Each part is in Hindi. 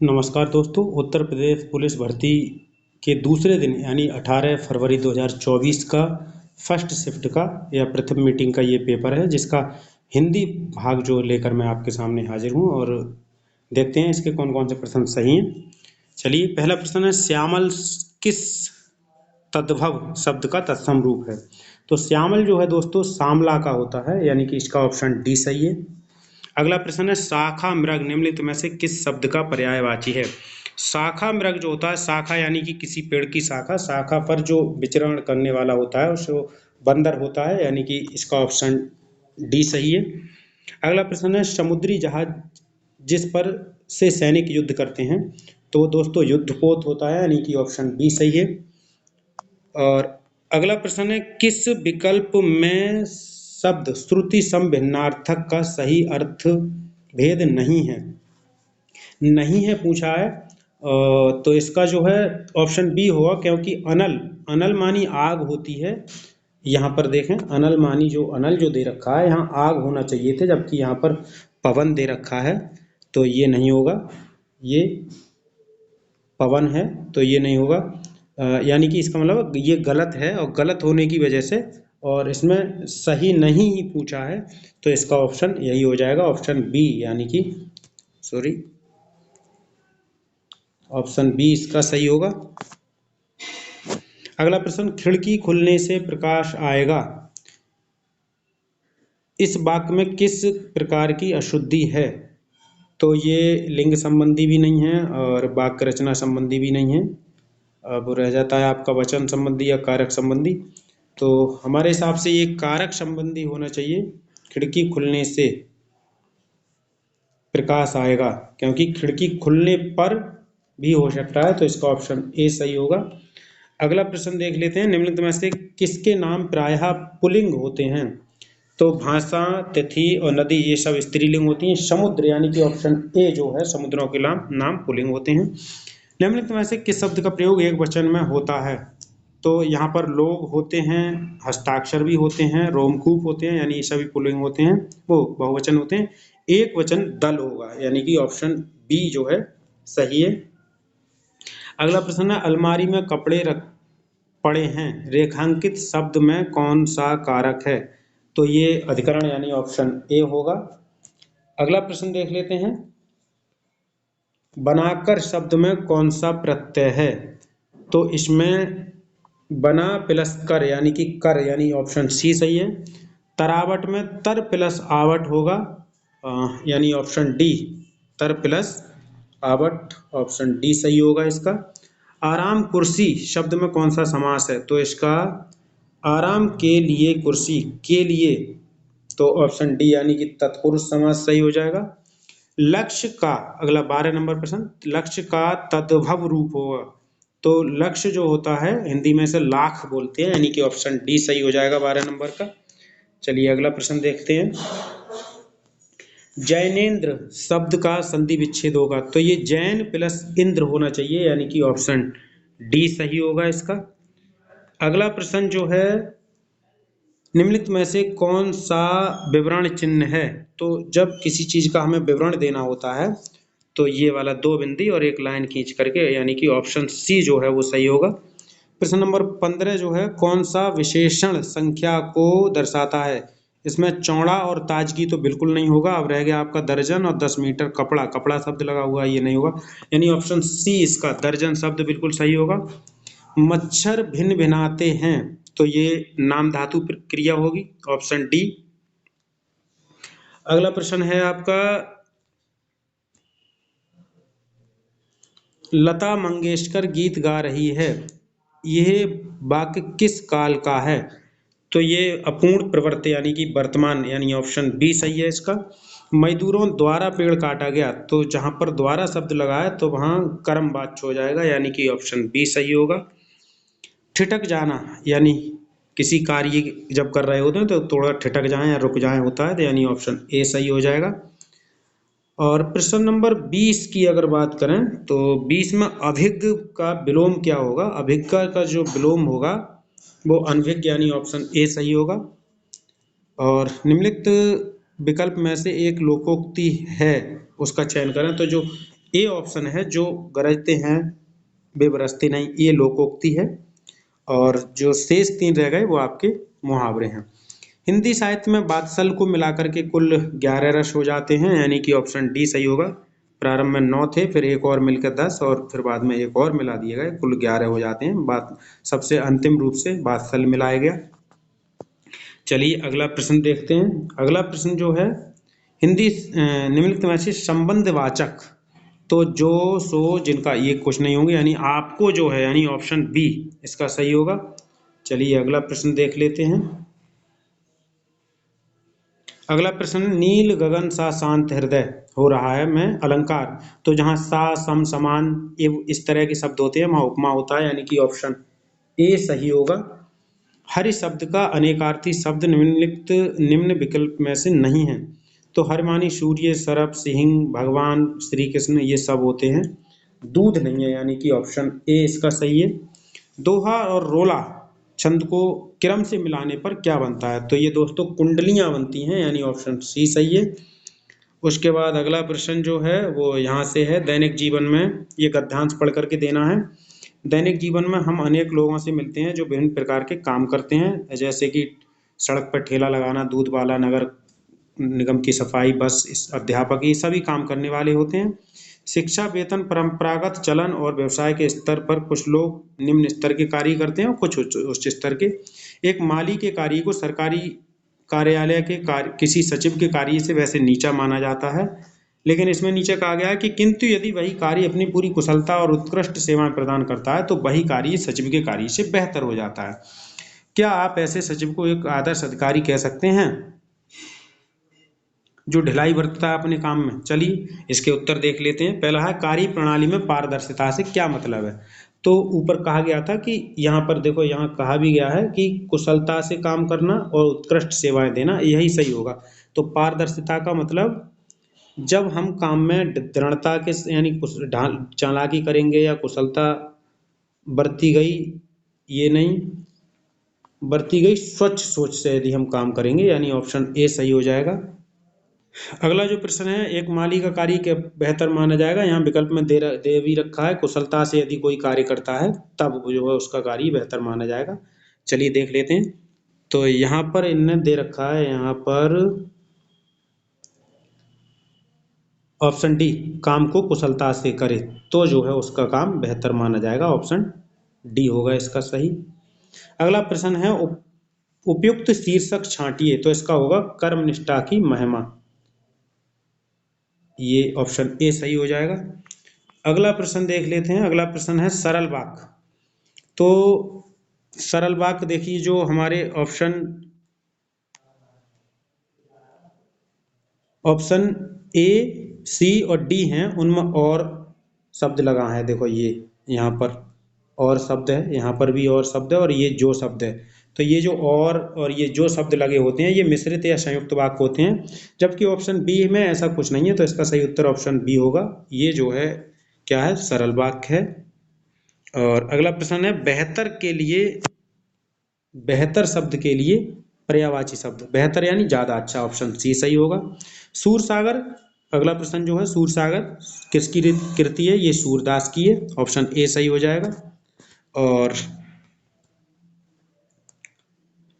नमस्कार दोस्तों। उत्तर प्रदेश पुलिस भर्ती के दूसरे दिन यानी 18 फरवरी 2024 का फर्स्ट शिफ्ट का या प्रथम मीटिंग का ये पेपर है, जिसका हिंदी भाग जो लेकर मैं आपके सामने हाजिर हूँ और देखते हैं इसके कौन कौन से प्रश्न सही हैं। चलिए, पहला प्रश्न है, श्यामल किस तद्भव शब्द का तत्सम रूप है? तो श्यामल जो है दोस्तों श्यामला का होता है, यानी कि इसका ऑप्शन डी सही है। अगला प्रश्न है, शाखा मृग निम्नलिखित में से किस शब्द का पर्यायवाची है? शाखा मृग जो होता है, शाखा यानी कि किसी पेड़ की शाखा, शाखा पर जो विचरण करने वाला होता है उसको बंदर होता है, यानी कि इसका ऑप्शन डी सही है। अगला प्रश्न है, समुद्री जहाज जिस पर से सैनिक युद्ध करते हैं, तो दोस्तों युद्धपोत होता है, यानी कि ऑप्शन बी सही है। और अगला प्रश्न है, किस विकल्प में शब्द श्रुति सम भिन्नार्थक का सही अर्थ भेद नहीं है? नहीं है पूछा है, तो इसका जो है ऑप्शन बी होगा, क्योंकि अनल अनल मानी आग होती है। यहाँ पर देखें, अनल मानी जो अनल जो दे रखा है, यहाँ आग होना चाहिए थे, जबकि यहाँ पर पवन दे रखा है, तो ये नहीं होगा। ये पवन है तो ये नहीं होगा, यानी कि इसका मतलब ये गलत है, और गलत होने की वजह से और इसमें सही नहीं ही पूछा है, तो इसका ऑप्शन यही हो जाएगा, ऑप्शन बी, यानी कि सॉरी ऑप्शन बी इसका सही होगा। अगला प्रश्न, खिड़की खुलने से प्रकाश आएगा, इस वाक्य में किस प्रकार की अशुद्धि है? तो ये लिंग संबंधी भी नहीं है और वाक्य रचना संबंधी भी नहीं है। अब रह जाता है आपका वचन संबंधी या कारक संबंधी। तो हमारे हिसाब से ये कारक संबंधी होना चाहिए, खिड़की खुलने से प्रकाश आएगा, क्योंकि खिड़की खुलने पर भी हो सकता है, तो इसका ऑप्शन ए सही होगा। अगला प्रश्न देख लेते हैं, निम्नलिखित में से किसके नाम प्रायः पुल्लिंग होते हैं? तो भाषा, तिथि और नदी ये सब स्त्रीलिंग होती हैं। समुद्र यानी कि ऑप्शन ए जो है, समुद्रों के नाम पुल्लिंग होते हैं। निम्नलिखित में से किस शब्द का प्रयोग एक वचन में होता है? तो यहाँ पर लोग होते हैं, हस्ताक्षर भी होते हैं, रोमकूप होते हैं, यानी ये सभी पुल्लिंग होते हैं, वो बहुवचन होते हैं। एक वचन दल होगा, यानी कि ऑप्शन बी जो है सही है। अगला प्रश्न है, अलमारी में कपड़े पड़े हैं, रेखांकित शब्द में कौन सा कारक है? तो ये अधिकरण यानी ऑप्शन ए होगा। अगला प्रश्न देख लेते हैं, बनाकर शब्द में कौन सा प्रत्यय है? तो इसमें बना प्लस कर यानी कि कर, यानी ऑप्शन सी सही है। तरावट में तर प्लस आवट होगा, यानी ऑप्शन डी, तर प्लस आवट, ऑप्शन डी सही होगा इसका। आराम कुर्सी शब्द में कौन सा समास है? तो इसका आराम के लिए कुर्सी के लिए, तो ऑप्शन डी यानी कि तत्पुरुष समास सही हो जाएगा। लक्ष्य का, अगला 12 नंबर प्रश्न, लक्ष्य का तद्भव रूप होगा, तो लक्ष्य जो होता है हिंदी में से लाख बोलते हैं, यानी कि ऑप्शन डी सही हो जाएगा 12 नंबर का। चलिए अगला प्रश्न देखते हैं, जैनेन्द्र शब्द का संधि विच्छेद होगा, तो ये जैन प्लस इंद्र होना चाहिए, यानी कि ऑप्शन डी सही होगा इसका। अगला प्रश्न जो है, निम्नलिखित में से कौन सा विवरण चिन्ह है? तो जब किसी चीज का हमें विवरण देना होता है, तो ये वाला दो बिंदी और एक लाइन खींच करके, यानी कि ऑप्शन सी जो है वो सही होगा। प्रश्न नंबर 15 जो है, कौन सा विशेषण संख्या को दर्शाता है? इसमें चौड़ा और ताजगी तो बिल्कुल नहीं होगा। अब रह गया आपका दर्जन और 10 मीटर कपड़ा, कपड़ा शब्द लगा हुआ है, ये नहीं होगा, यानी ऑप्शन सी इसका दर्जन शब्द बिल्कुल सही होगा। मच्छर भिन भिनाते हैं, तो ये नाम धातु क्रिया होगी, ऑप्शन डी। अगला प्रश्न है आपका, लता मंगेशकर गीत गा रही है, यह वाक्य किस काल का है? तो ये अपूर्ण प्रवृत्ति यानी कि वर्तमान, यानी ऑप्शन बी सही है इसका। मजदूरों द्वारा पेड़ काटा गया, तो जहां पर द्वारा शब्द लगा है तो वहां कर्म वाच्य हो जाएगा, यानी कि ऑप्शन बी सही होगा। ठिठक जाना, यानी किसी कार्य जब कर रहे होते हैं तो थोड़ा ठिठक जाए या रुक जाए होता है, तो यानी ऑप्शन ए सही हो जाएगा। और प्रश्न नंबर 20 की अगर बात करें, तो 20 में अभिज्ञ का विलोम क्या होगा? अभिज्ञ का जो विलोम होगा वो अनभिज्ञ, यानी ऑप्शन ए सही होगा। और निम्नलिखित विकल्प में से एक लोकोक्ति है, उसका चयन करें, तो जो ए ऑप्शन है, जो गरजते हैं वे बरसते नहीं, ये लोकोक्ति है। और जो शेष 3 रह गए वो आपके मुहावरे हैं। हिंदी साहित्य में बादशाह को मिलाकर के कुल 11 रस हो जाते हैं, यानी कि ऑप्शन डी सही होगा। प्रारंभ में 9 थे, फिर एक और मिलकर 10 और फिर बाद में एक और मिला दिए गए, कुल 11 हो जाते हैं। बात सबसे अंतिम रूप से बादशाह मिलाया गया। चलिए अगला प्रश्न देखते हैं। अगला प्रश्न जो है, हिंदी निम्नलिखित में से संबंधवाचक, तो जो सो जिनका, ये कुछ नहीं होंगे, यानी आपको जो है यानी ऑप्शन बी इसका सही होगा। चलिए अगला प्रश्न देख लेते हैं। अगला प्रश्न, नील गगन सा शांत हृदय हो रहा है मैं अलंकार, तो जहाँ सा सम समान ये इस तरह के शब्द होते हैं वहाँ उपमा होता है, यानी कि ऑप्शन ए सही होगा। हरि शब्द का अनेकार्थी शब्द निम्नलिखित निम्न विकल्प में से नहीं है, तो हरि मानी सूर्य, सरप, सिंह, भगवान श्री कृष्ण, ये सब होते हैं। दूध नहीं है, यानी कि ऑप्शन ए इसका सही है। दोहा और रोला छंद को क्रम से मिलाने पर क्या बनता है, तो ये दोस्तों कुंडलियां बनती हैं, यानी ऑप्शन सी सही है। उसके बाद अगला प्रश्न जो है वो यहाँ से है, दैनिक जीवन में, ये गद्यांश पढ़ करके देना है। दैनिक जीवन में हम अनेक लोगों से मिलते हैं जो विभिन्न प्रकार के काम करते हैं, जैसे कि सड़क पर ठेला लगाना, दूध वाला, नगर निगम की सफाई, बस अध्यापक, ये सभी काम करने वाले होते हैं। शिक्षा, वेतन, परंपरागत चलन और व्यवसाय के स्तर पर कुछ लोग निम्न स्तर के कार्य करते हैं और कुछ उच्च स्तर के। एक माली के कार्य को सरकारी कार्यालय के कार्य, किसी सचिव के कार्य से वैसे नीचा माना जाता है, लेकिन इसमें नीचे कहा गया है कि किंतु यदि वही कार्य अपनी पूरी कुशलता और उत्कृष्ट सेवाएं प्रदान करता है तो वही कार्य सचिव के कार्य से बेहतर हो जाता है। क्या आप ऐसे सचिव को एक आदर्श अधिकारी कह सकते हैं जो ढिलाई बरतता है अपने काम में? चलिए इसके उत्तर देख लेते हैं। पहला है, कार्य प्रणाली में पारदर्शिता से क्या मतलब है? तो ऊपर कहा गया था कि यहाँ पर देखो, यहाँ कहा भी गया है कि कुशलता से काम करना और उत्कृष्ट सेवाएं देना, यही सही होगा। तो पारदर्शिता का मतलब जब हम काम में दृढ़ता के यानी चालाकी करेंगे या कुशलता बरती गई, ये नहीं बरती गई स्वच्छ सोच से यदि हम काम करेंगे, यानी ऑप्शन ए सही हो जाएगा। अगला जो प्रश्न है, एक माली का कार्य के बेहतर माना जाएगा, यहाँ विकल्प में दे भी रखा है, कुशलता से यदि कोई कार्य करता है तब जो है उसका कार्य बेहतर माना जाएगा। चलिए देख लेते हैं। तो यहाँ पर इनने दे रखा है, यहाँ पर ऑप्शन डी, काम को कुशलता से करे तो जो है उसका काम बेहतर माना जाएगा, ऑप्शन डी होगा इसका सही। अगला प्रश्न है, उपयुक्त शीर्षक छांटिए, तो इसका होगा कर्मनिष्ठा की महिमा, ये ऑप्शन ए सही हो जाएगा। अगला प्रश्न देख लेते हैं। अगला प्रश्न है सरल वाक्य, तो सरल वाक्य देखिए, जो हमारे ऑप्शन ए, सी और डी हैं, उनमें और शब्द लगा है, देखो ये यहाँ पर और शब्द है, यहाँ पर भी और शब्द है, और ये जो शब्द है, तो ये जो और ये जो शब्द लगे होते हैं ये मिश्रित या संयुक्त वाक्य होते हैं, जबकि ऑप्शन बी में ऐसा कुछ नहीं है, तो इसका सही उत्तर ऑप्शन बी होगा। ये जो है क्या है, सरल वाक्य है। और अगला प्रश्न है, बेहतर के लिए, बेहतर शब्द के लिए पर्यायवाची शब्द, बेहतर यानी ज्यादा अच्छा, ऑप्शन सी सही होगा। सूरसागर, अगला प्रश्न जो है, सूरसागर किसकी कृति है? ये सूरदास की है, ऑप्शन ए सही हो जाएगा। और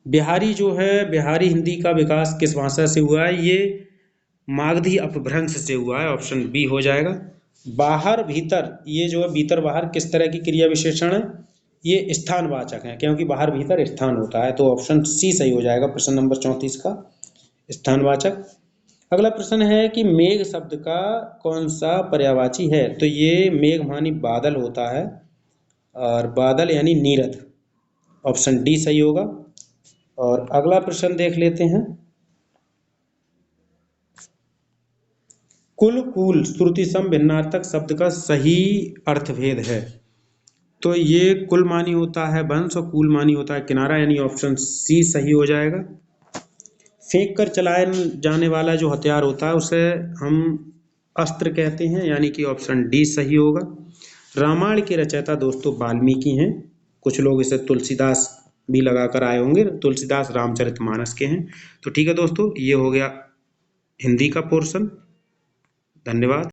बिहारी जो है, बिहारी हिंदी का विकास किस भाषा से हुआ है? ये मागधी अपभ्रंश से हुआ है, ऑप्शन बी हो जाएगा। बाहर भीतर, ये जो है भीतर बाहर किस तरह की क्रिया विशेषण है? ये स्थानवाचक है, क्योंकि बाहर भीतर स्थान होता है, तो ऑप्शन सी सही हो जाएगा प्रश्न नंबर 34 का, स्थानवाचक। अगला प्रश्न है कि मेघ शब्द का कौन सा पर्यायवाची है? तो ये मेघ मानी बादल होता है, और बादल यानी नीरद, ऑप्शन डी सही होगा। और अगला प्रश्न देख लेते हैं। कुल कूल श्रुति सम भिन्नार्थक शब्द का सही अर्थभेद है, तो ये कुल मानी होता है वंश और कूल मानी होता है किनारा, यानी ऑप्शन सी सही हो जाएगा। फेंक कर चलाए जाने वाला जो हथियार होता है उसे हम अस्त्र कहते हैं, यानी कि ऑप्शन डी सही होगा। रामायण के रचयिता दोस्तों वाल्मीकि हैं, कुछ लोग इसे तुलसीदास भी लगा कर आए होंगे, तुलसीदास रामचरितमानस के हैं। तो ठीक है दोस्तों, ये हो गया हिंदी का पोर्शन। धन्यवाद।